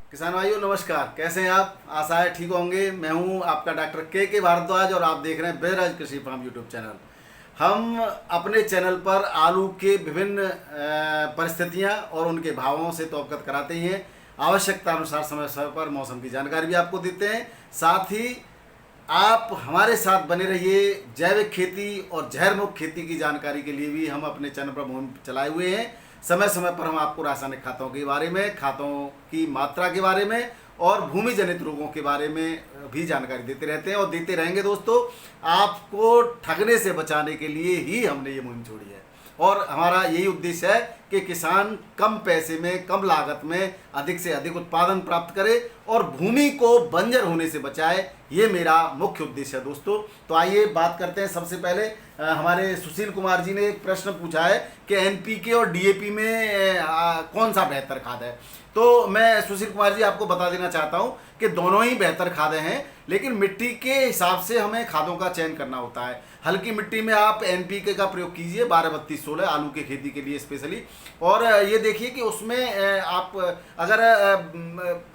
किसान भाइयों नमस्कार। कैसे हैं आप? आशा है ठीक होंगे। मैं हूं आपका डॉक्टर के भारद्वाज और आप देख रहे हैं बेराज कृषि फार्म यूट्यूब चैनल। हम अपने चैनल पर आलू के विभिन्न परिस्थितियां और उनके भावों से तो अवगत कराते ही हैं। आवश्यकता अनुसार समय समय पर मौसम की जानकारी भी आपको देते हैं। साथ ही आप हमारे साथ बने रहिए। जैविक खेती और जहर मुक्त खेती की जानकारी के लिए भी हम अपने चैनल पर मुहिम चलाए हुए हैं। समय समय पर हम आपको रासायनिक खादों के बारे में, खादों की मात्रा के बारे में और भूमि जनित रोगों के बारे में भी जानकारी देते रहते हैं और देते रहेंगे। दोस्तों, आपको ठगने से बचाने के लिए ही हमने ये मुहिम छोड़ी है और हमारा यही उद्देश्य है कि किसान कम पैसे में, कम लागत में अधिक से अधिक उत्पादन प्राप्त करे और भूमि को बंजर होने से बचाए। ये मेरा मुख्य उद्देश्य है दोस्तों। तो आइए बात करते हैं। सबसे पहले हमारे सुशील कुमार जी ने एक प्रश्न पूछा है कि एनपीके और डीएपी में कौन सा बेहतर खाद है। तो मैं सुशील कुमार जी आपको बता देना चाहता हूं कि दोनों ही बेहतर खादें हैं, लेकिन मिट्टी के हिसाब से हमें खादों का चयन करना होता है। हल्की मिट्टी में आप एनपीके का प्रयोग कीजिए 12-32-16 आलू की खेती के लिए स्पेशली। और ये देखिए कि उसमें आप अगर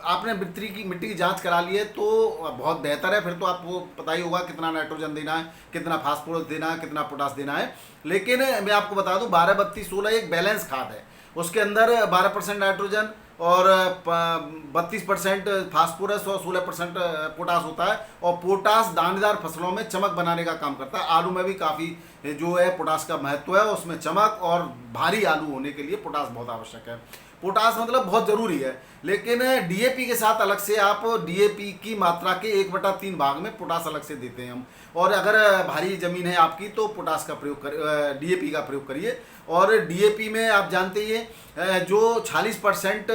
आपने मिट्टी की जांच करा ली है तो बहुत बेहतर है। फिर तो आपको पता ही होगा कितना नाइट्रोजन देना है, कितना फास्फोरस देना है, कितना पोटास देना है। लेकिन मैं आपको बता दूं 12-32-16 एक बैलेंस खाद है। उसके अंदर 12% नाइट्रोजन और 32% फास्फोरस और 16% पोटास होता है। और पोटास दानेदार फसलों में चमक बनाने का काम करता है। आलू में भी काफ़ी जो है पोटास का महत्व है। उसमें चमक और भारी आलू होने के लिए पोटास बहुत आवश्यक है। पोटास मतलब बहुत ज़रूरी है। लेकिन डीएपी के साथ अलग से आप डीएपी की मात्रा के 1/3 भाग में पोटास अलग से देते हैं हम। और अगर भारी ज़मीन है आपकी तो पोटास का प्रयोग कर डीएपी का प्रयोग करिए। और डीएपी में आप जानते ही हैं जो 40%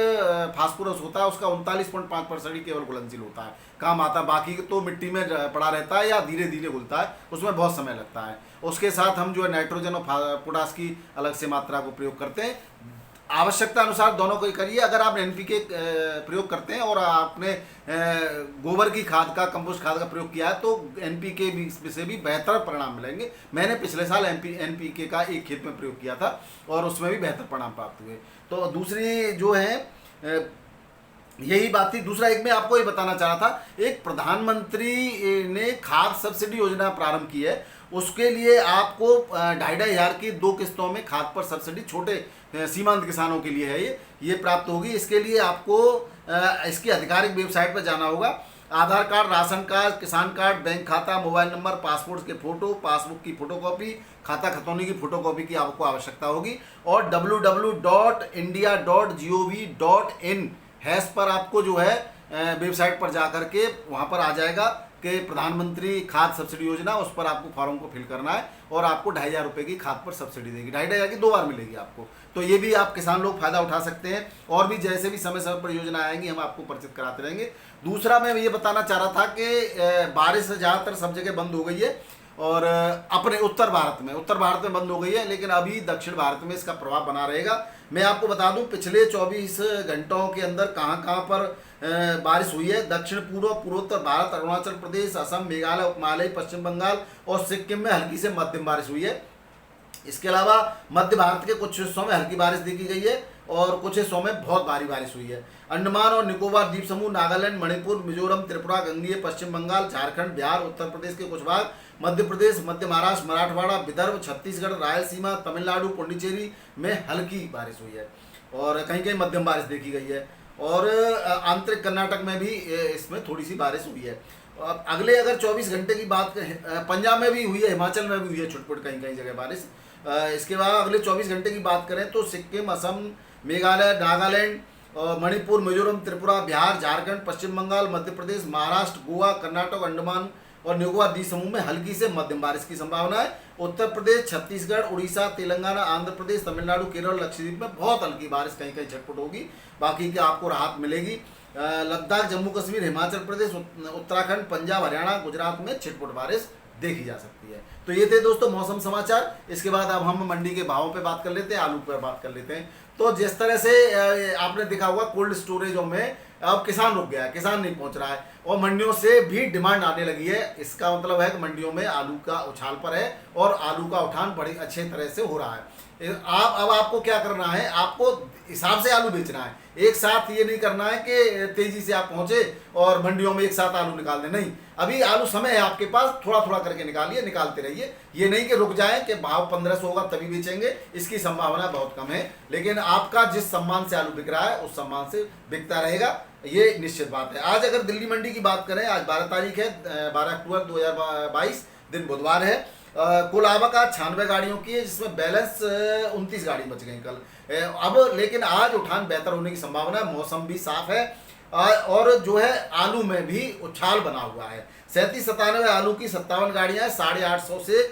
फास्फोरस होता है उसका 39.5% ही केवल घुलनशील होता है, काम आता है। बाकी तो मिट्टी में पड़ा रहता है या धीरे धीरे घुलता है, उसमें बहुत समय लगता है। उसके साथ हम जो है नाइट्रोजन और पोटास की अलग से मात्रा को प्रयोग करते हैं। आवश्यकता अनुसार दोनों को ही करिए। अगर आप एनपीके प्रयोग करते हैं और आपने गोबर की खाद का, कंपोस्ट खाद का प्रयोग किया है तो एनपीके से भी बेहतर परिणाम मिलेंगे। मैंने पिछले साल एनपीके का एक खेत में प्रयोग किया था और उसमें भी बेहतर परिणाम प्राप्त हुए। तो दूसरी जो है यही बात थी। दूसरा एक मैं आपको ये बताना चाह रहा था, एक प्रधानमंत्री ने खाद सब्सिडी योजना प्रारंभ की है। उसके लिए आपको 2,500 की 2 किस्तों में खाद पर सब्सिडी छोटे सीमांत किसानों के लिए है ये प्राप्त होगी। इसके लिए आपको इसकी आधिकारिक वेबसाइट पर जाना होगा। आधार कार्ड, राशन कार्ड, किसान कार्ड, बैंक खाता, मोबाइल नंबर, पासपोर्ट के फोटो, पासबुक की फोटोकॉपी, खाता खतौनी की फोटोकॉपी की आपको आवश्यकता होगी। और www.india.gov.in हैश पर आपको जो है वेबसाइट पर जा करके वहाँ पर आ जाएगा कि प्रधानमंत्री खाद सब्सिडी योजना, उस पर आपको फॉर्म को फिल करना है और आपको 2,500 रुपये की खाद पर सब्सिडी देगी। 2,500 की 2 बार मिलेगी आपको। तो ये भी आप किसान लोग फायदा उठा सकते हैं। और भी जैसे भी समय समय पर योजना आएंगी हम आपको परिचित कराते रहेंगे। दूसरा मैं ये बताना चाह रहा था कि बारिश ज़्यादातर सब जगह बंद हो गई है और अपने उत्तर भारत में बंद हो गई है, लेकिन अभी दक्षिण भारत में इसका प्रभाव बना रहेगा। मैं आपको बता दूं पिछले 24 घंटों के अंदर कहां कहां पर बारिश हुई है। दक्षिण पूर्व, पूर्वोत्तर भारत, अरुणाचल प्रदेश, असम, मेघालय, उपमालय, पश्चिम बंगाल और सिक्किम में हल्की से मध्यम बारिश हुई है। इसके अलावा मध्य भारत के कुछ हिस्सों में हल्की बारिश देखी गई है और कुछ हिस्सों में बहुत भारी बारिश हुई है। अंडमान और निकोबार द्वीप समूह, नागालैंड, मणिपुर, मिजोरम, त्रिपुरा, गंगेय, पश्चिम बंगाल, झारखंड, बिहार, उत्तर प्रदेश के कुछ भाग, मध्य प्रदेश, मध्य महाराष्ट्र, मराठवाड़ा, विदर्भ, छत्तीसगढ़, रायलसीमा, तमिलनाडु, पुडुचेरी में हल्की बारिश हुई है और कहीं कहीं मध्यम बारिश देखी गई है। और आंतरिक कर्नाटक में भी इसमें थोड़ी सी बारिश हुई है। अगले अगर 24 घंटे की बात करें, पंजाब में भी हुई है, हिमाचल में भी हुई है छुटपुट कहीं कहीं जगह बारिश। इसके बाद अगले 24 घंटे की बात करें तो सिक्किम, असम, मेघालय, नागालैंड, मणिपुर, मिजोरम, त्रिपुरा, बिहार, झारखंड, पश्चिम बंगाल, मध्य प्रदेश, महाराष्ट्र, गोवा, कर्नाटक, अंडमान और निकोबार द्वीप समूह में हल्की से मध्यम बारिश की संभावना है। उत्तर प्रदेश, छत्तीसगढ़, उड़ीसा, तेलंगाना, आंध्र प्रदेश, तमिलनाडु, केरल, लक्षद्वीप में बहुत हल्की बारिश कहीं कहीं झटपट होगी। बाकी की आपको राहत मिलेगी। लद्दाख, जम्मू कश्मीर, हिमाचल प्रदेश, उत्तराखंड, पंजाब, हरियाणा, गुजरात में छिटपुट बारिश देखी जा सकती है। तो ये थे दोस्तों मौसम समाचार। इसके बाद अब हम मंडी के भावों पे बात कर लेते हैं, आलू पर बात कर लेते हैं। तो जिस तरह से आपने देखा होगा कोल्ड स्टोरेजों में अब किसान रुक गया है, किसान नहीं पहुंच रहा है और मंडियों से भी डिमांड आने लगी है। इसका मतलब है कि मंडियों में आलू का उछाल पर है और आलू का उठान बड़ी अच्छे तरह से हो रहा है। अब आपको क्या करना है, आपको हिसाब से आलू बेचना है एक साथ ये नहीं करना है कि तेजी से आप पहुंचे और मंडियों में एक साथ आलू निकाल दें, नहीं, अभी आलू समय है आपके पास, थोड़ा थोड़ा करके निकालिए, निकालते रहिए। ये नहीं कि रुक जाएं कि भाव 1500 होगा तभी बेचेंगे, इसकी संभावना बहुत कम है। लेकिन आपका जिस सम्मान से आलू बिक रहा है उस सम्मान से बिकता रहेगा, ये निश्चित बात है। आज अगर दिल्ली मंडी की बात करें, आज 12 तारीख है, 12 अक्टूबर 2022, दिन बुधवार है। कुल आवक आज 96 गाड़ियों की है, जिसमें बैलेंस 29 गाड़ी बच गई कल। अब लेकिन आज उठान बेहतर होने की संभावना है, मौसम भी साफ है और जो है आलू में भी उछाल बना हुआ है। 37-97 आलू की 57 गाड़ियां, 850 से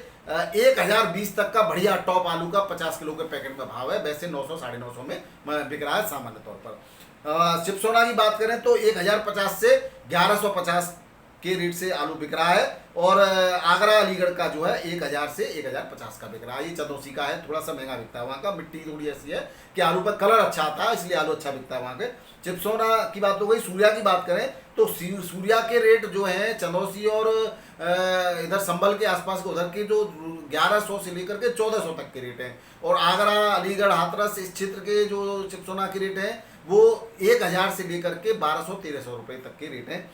1020 तक का बढ़िया टॉप आलू का 50 किलो के पैकेट में भाव है। वैसे 900 950 में बिक रहा है सामान्य तौर पर। शिवसोना की बात करें तो 1050 से 1150 के रेट से आलू बिक रहा है और आगरा अलीगढ़ का जो है 1000 से 1050 का बिक रहा है। ये चंदौसी का है, थोड़ा सा महंगा बिकता है, वहाँ का मिट्टी थोड़ी ऐसी है कि आलू पर कलर अच्छा आता है, इसलिए आलू अच्छा बिकता है वहाँ के। चिपसोना की बात हो गई। सूर्या की बात करें तो सूर्या के रेट जो है चंदौसी और इधर संभल के आसपास के उधर के जो 1100 से लेकर के 1400 तक के रेट हैं और आगरा अलीगढ़ हाथरस इस क्षेत्र के जो चिपसोना के रेट हैं वो 1000 से लेकर के 1200-1300 रुपये तक के रेट हैं।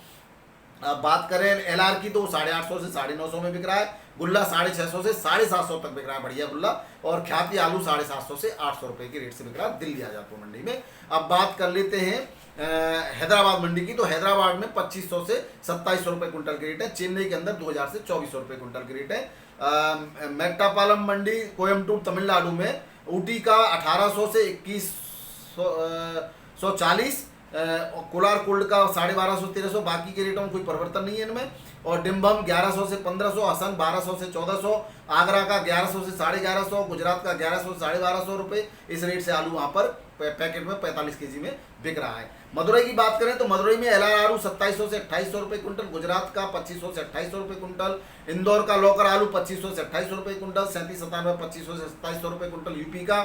अब बात करें एलआर की तो 850 से 950 में बिक रहा है। गुल्ला 650 से 750 तक बिक रहा है, बढ़िया गुल्ला। और ख्याति आलू 750 से 800 रुपये के रेट से बिक रहा है दिल्ली आजादपुर मंडी में। अब बात कर लेते हैं हैदराबाद मंडी की, तो हैदराबाद में 2500 से 2700 रुपये कुंटल के रेट है। चेन्नई के अंदर 2000 से 2400 रुपये कुंटल के रेट है। मेट्टापालम मंडी कोयम्बटूर तमिलनाडु में ऊटी का 1800 से 2140, कोलार कोल्ड का 1250-1300, बाकी के रेटों में कोई परिवर्तन नहीं है इनमें। और डिम्बम 1100 से 1500, हसन 1200 से 1400, आगरा का 1100 से 1150, गुजरात का 1100 से 1250 रुपये, इस रेट से आलू वहाँ पर पैकेट में 45 केजी में बिक रहा है। मदुरई की बात करें तो मदुरई में एलआर आलू 2700 से 2800 रुपये कुंटल, गुजरात का 2500 से 2800 रुपये कुंटल, इंदौर का लोकर आलू 2500 से 2800 रुपये कुंटल, 37-97 2500 से 2700 रुपये कुंटल, यूपी का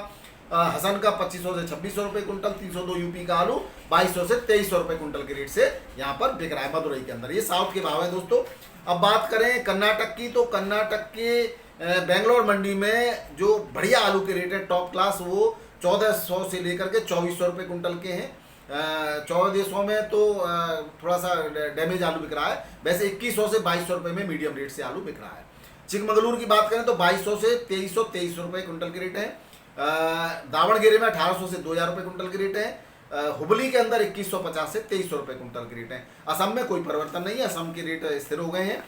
हसन का 2500 से 2600 रुपये कुंटल, 302 यूपी का आलू 2200 से 2300 रुपये कुंटल के रेट से यहाँ पर बिक रहा है मदुरई के अंदर। ये साउथ के भाव है दोस्तों। अब बात करें कर्नाटक की, तो कर्नाटक के बेंगलोर मंडी में जो बढ़िया आलू के रेट है टॉप क्लास, वो 1400 से लेकर के 2400 रुपये कुंटल के हैं। 1400 में तो थोड़ा सा डैमेज आलू बिक रहा है, वैसे 2100 से 2200 रुपये में मीडियम रेट से आलू बिक रहा है। चिकमगलूर की बात करें तो 2200 से 2300 रुपये कुंटल के रेट है। दावणगेरे में 1800 से 2000 रुपये कुंटल के रेट है। हुबली के अंदर 2150 से 2300 रुपये कुंटल के रेट है। असम में कोई परिवर्तन नहीं है, असम के रेट स्थिर हो गए हैं।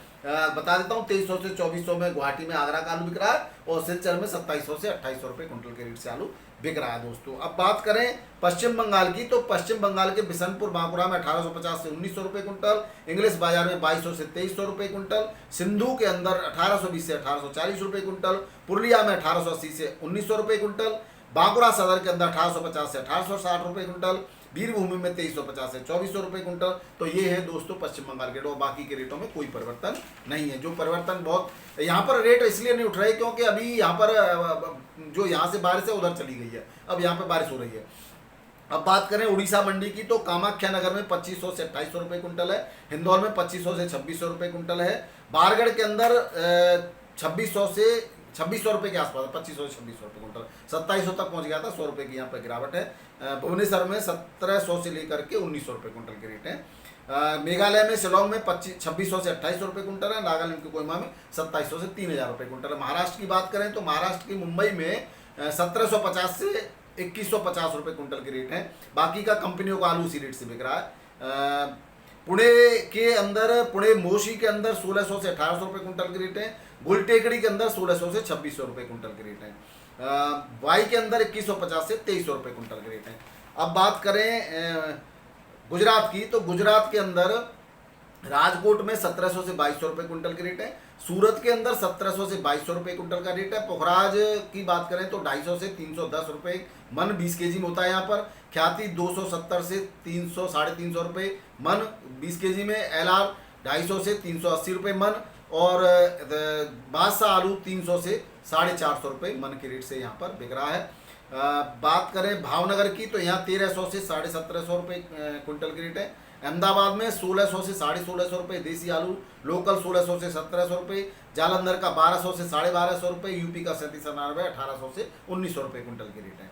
बता देता हूँ 2300 से 2400 में गुवाहाटी में आगरा का आलू बिक रहा है और सिलचर में 2700 से 2800 रुपये कुंटल के रेट से आलू बिक रहा है दोस्तों। अब बात करें पश्चिम बंगाल की, तो पश्चिम बंगाल के बिशनपुर बांकुरा में 1850 से 1900 रुपये कुंटल, इंग्लिश बाजार में 2200 से 2300 रुपये कुंटल, सिंधु के अंदर 1820 से 1840 रुपये कुंटल, पुरुलिया में 1880 से 1900 रुपये कुंटल, बांकुरा सदर के अंदर 1850 से 1860 रुपये कुंटल, वीरभूमि में 2350 से 2400 रुपये कुंटल। तो ये है दोस्तों पश्चिम बंगाल के रेट और बाकी के रेटों में कोई परिवर्तन नहीं है। जो परिवर्तन बहुत यहाँ पर रेट इसलिए नहीं उठ रहे क्योंकि अभी यहाँ पर जो यहाँ से बारिश है उधर चली गई है, अब यहाँ पर बारिश हो रही है। अब बात करें उड़ीसा मंडी की, तो कामाख्या नगर में 2500 से 2800 रुपये कुंटल है, हिंदौर में 2500 से 2600 रुपये कुंटल है, बारगढ़ के अंदर 2600 से 2600 रुपये के आसपास, 2500 से 2600 रुपये कुंटल, 2700 तक पहुंच गया था, 100 रुपये की यहाँ पर गिरावट है। भुवनेश्वर में 1700 से लेकर के 1900 रुपये कुंटल के रेट है। मेघालय में शिलोंग में 2600 से 2800 रुपये कुंटल है, नागालैंड के कोहिमा में 2700 से 3000 रुपये कुंटल है। महाराष्ट्र की बात करें तो महाराष्ट्र की मुंबई में 1750 से 2150 रुपये कुंटल के रेट है। बाकी का कंपनियों का आलू उसी रेट से बिक रहा है। पुणे के अंदर, पुणे मोशी के अंदर 1600 से 1800 रुपये कुंटल के रेट है। गुलटेकड़ी के अंदर 1600 से 2600 रुपये कुंटल के रेट है। वाई के अंदर 2150 से 2300 रुपये कुंटल के रेट है। अब बात करें गुजरात की, तो गुजरात के अंदर राजकोट में 1700 से 2200 रुपये कुंटल के रेट है। सूरत के अंदर 1700 से 2200 रुपये कुंटल का रेट है। पोखराज की बात करें तो 250 से 310 रुपये मन 20 केजी में होता है यहाँ पर। ख्याति 270 से 300 साढ़े 300 रुपये मन 20 केजी में। एलआर 250 से 380 रुपये मन और बादशाह आलू 300 से 450 रुपये मन के रेट से यहाँ पर बिक रहा है। बात करें भावनगर की, तो यहाँ 1300 से 1750 रुपये कुंटल के रेट है। अहमदाबाद में 1600 से 1650 रुपये देसी आलू लोकल, 1600 से 1700 रुपये। जालंधर का 1200 से 1250 रुपये। यूपी का 3799 1800 से 1900 रुपये कुंटल के रेट है।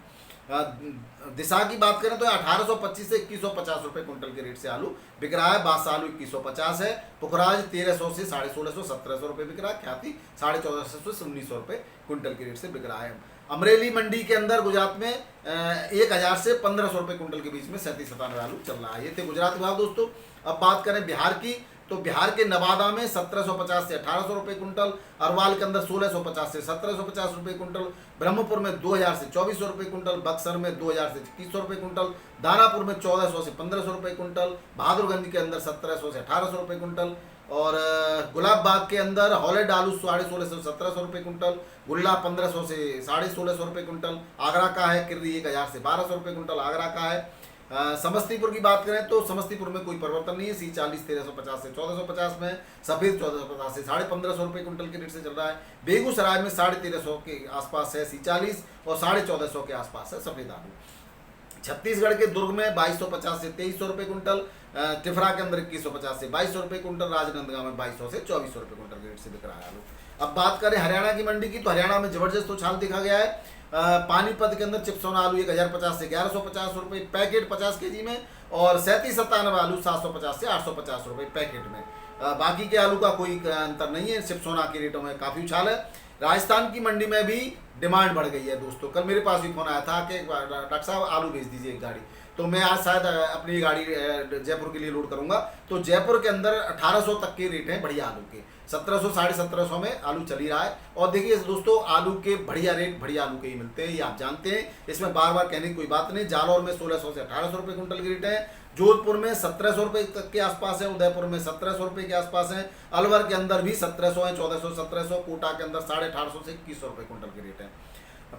दिशा की बात करें तो 1825 से 2150 रुपए कुंटल के रेट से आलू बिक रहा है। बादशाह आलू 2150 है। पुखराज 1300 से 1650 1700 रुपए बिक रहा है। ख्याति 1450 से 1900 रुपए कुंटल के रेट से बिक रहा है। अमरेली मंडी के अंदर गुजरात में 1000 से 1500 रुपए कुंटल के बीच में 37-97 आलू चल रहा है। ये थे गुजरात भाव दोस्तों। अब बात करें बिहार की, तो बिहार के नवादा में 1750 से 1800 रुपए कुंटल, अरवाल के अंदर 1650 से 1750 रुपए कुंटल, ब्रह्मपुर में 2000 से 2400 रुपए कुंटल, बक्सर में 2000 से 2100 रुपए कुंटल, दानापुर में 1400 से 1500 रुपए कुंटल, बहादुरगंज के अंदर 1700 से 1800 रुपए कुंटल, और गुलाब बाग के अंदर हॉलैंड आलू 1650 से 1700 रुपए कुंटल, गुल्ला 1500 से 1650 रुपए कुंटल, आगरा का है किर्री 1000 से 1200 रुपए कुंटल आगरा का है। समस्तीपुर की बात करें तो समस्तीपुर में कोई परिवर्तन नहीं है। C40 1350 से 1450 में, सफेद 1450 से 1550 रुपए कुंटल के रेट से चल रहा है। बेगूसराय में 1350 के आसपास है C40 और 1450 के आसपास है सफेद आलू। छत्तीसगढ़ के दुर्ग में 2250 से 2300 रुपए कुंटल, तिफरा के अंदर 2150 से 2200 रुपए कुंटल, राजनांदगांव में 2200 से 2400 रुपए कुंटल के रेट से बिक रहा है आलू। अब बात करें हरियाणा की मंडी की, तो हरियाणा में जबरदस्त उछाल देखा गया है। पानीपत के अंदर चिपसोना आलू 1050 से 1150 रुपए पैकेट 50 केजी में, और 37-97 आलू 750 से 850 रुपए पैकेट में। बाकी के आलू का कोई अंतर नहीं है। चिपसोना के रेटों में काफ़ी उछाल है। राजस्थान की मंडी में भी डिमांड बढ़ गई है दोस्तों। कल मेरे पास भी फोन आया था कि डॉक्टर साहब आलू भेज दीजिए एक गाड़ी, तो मैं आज शायद अपनी गाड़ी जयपुर के लिए लोड करूंगा। तो जयपुर के अंदर 1800 तक के रेट हैं बढ़िया आलू के, 1700 1750 में आलू चल ही रहा है। और देखिए दोस्तों, आलू के बढ़िया रेट बढ़िया आलू के ही मिलते हैं, ये आप जानते हैं, इसमें बार बार कहने की कोई बात नहीं। जालौर में 1600 से 1800 रुपए कुंटल के रेट है, जोधपुर में 1700 रुपए तक के आसपास है, उदयपुर में 1700 रुपए के आसपास है, अलवर के अंदर भी 1700 है, 1400 1700, कोटा के अंदर 1850 से 2100 रुपए कुंटल के रेट है।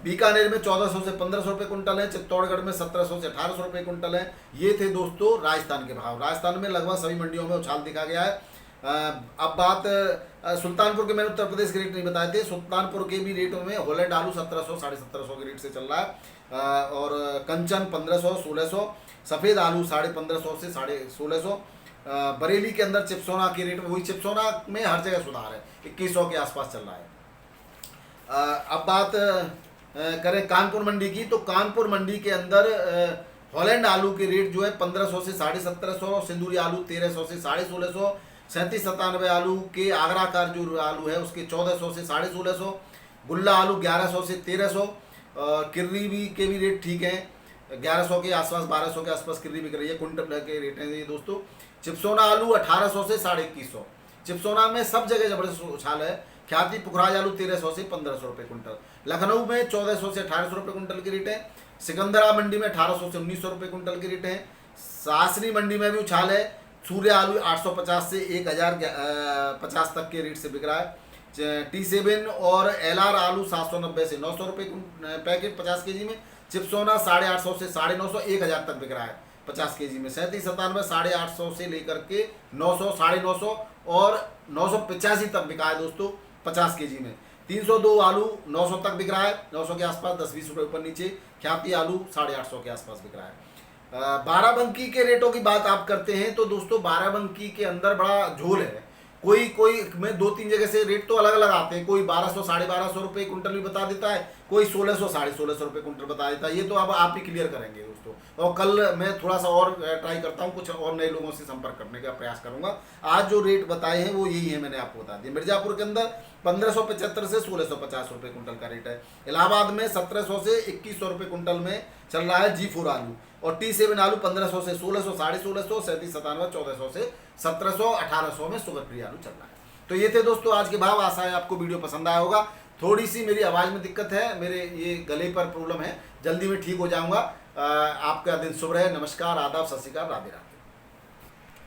बीकानेर में 1400 से 1500 रुपए कुंटल है, चित्तौड़गढ़ में 1700 से 1800 रुपए कुंटल है। ये थे दोस्तों राजस्थान के भाव। राजस्थान में लगभग सभी मंडियों में उछाल दिखा गया है। अब बात सुल्तानपुर के, मैंने उत्तर प्रदेश के रेट नहीं बताए थे। सुल्तानपुर के भी रेटों में हॉलैंड आलू 1700 1750 के रेट से चल रहा है, और कंचन 1500 1600, सफ़ेद आलू 1550 से 1650। बरेली के अंदर चिपसोना के रेट में, वही चिपसोना में हर जगह सुधार है, 2100 के आसपास चल रहा है। अब बात करें कानपुर मंडी की, तो कानपुर मंडी के अंदर हॉलैंड आलू के रेट जो है 1500 से 1750, सिंदूरी आलू 1300 से 1650, 37-97 आलू के आगरा का जो आलू है उसके 1400 से 1650, गुल्ला आलू 1100 से 1300, किर्री भी के भी रेट ठीक हैं, 1100 के आसपास 1200 के आसपास किर्री बिक रही है, कुंटल के रेट हैं ये दोस्तों। चिपसोना आलू 1800 से 2150, चिपसोना में सब जगह जबरदस्त उछाल है। ख्याति पुखराज आलू 1300 से 1500 रुपए कुंटल, लखनऊ में 1400 से 1800 रुपए कुंटल की रेट है, सिकंदरा मंडी में 1800 से 1900 रुपए कुंटल की रेट है। सासनी मंडी में भी उछाल है। सूर्य आलू 850 से 1050 तक के रेट से बिक रहा है। T7 और LR आलू 790 से 900 रुपए पैकेट 50 केजी में। चिपसोना 850 से 950 1000 तक बिक रहा है 50 केजी में। 37-97 850 से लेकर के 900 950 और 985 तक बिका है दोस्तों 50 केजी में। 302 आलू 900 तक बिक रहा है, 900 के आसपास 10-20 रुपये ऊपर नीचे। ख्याति आलू 850 के आसपास बिक रहा है। बाराबंकी के रेटों की बात आप करते हैं तो दोस्तों बाराबंकी के अंदर बड़ा झोल है। कोई में 2-3 जगह से रेट तो अलग अलग आते हैं। कोई 1200 1250 रुपये कुंटल भी बता देता है, कोई 1600 1650 रुपये कुंटल बता देता है। ये तो अब आप ही क्लियर करेंगे दोस्तों, और कल मैं थोड़ा सा और ट्राई करता हूँ, कुछ और नए लोगों से संपर्क करने का प्रयास करूंगा। आज जो रेट बताए हैं वो यही है, मैंने आपको बता दिया। मिर्जापुर के अंदर 1575 से 1650 रुपये कुंटल का रेट है। इलाहाबाद में 1700 से 2100 रुपये कुंटल में चल रहा है G4 आलू, और T7 आलू 1500 से 1600 1650, 37-97 1400 से 1700 1800 में सुगर फ्री आलू चल रहा है। तो ये थे दोस्तों आज के भाव। आशा है आपको वीडियो पसंद आया होगा। थोड़ी सी मेरी आवाज़ में दिक्कत है, मेरे ये गले पर प्रॉब्लम है, जल्दी में ठीक हो जाऊंगा। आपका दिन शुभ रहे। नमस्कार, आदाब, सत श्री अकाल, राधे राधे।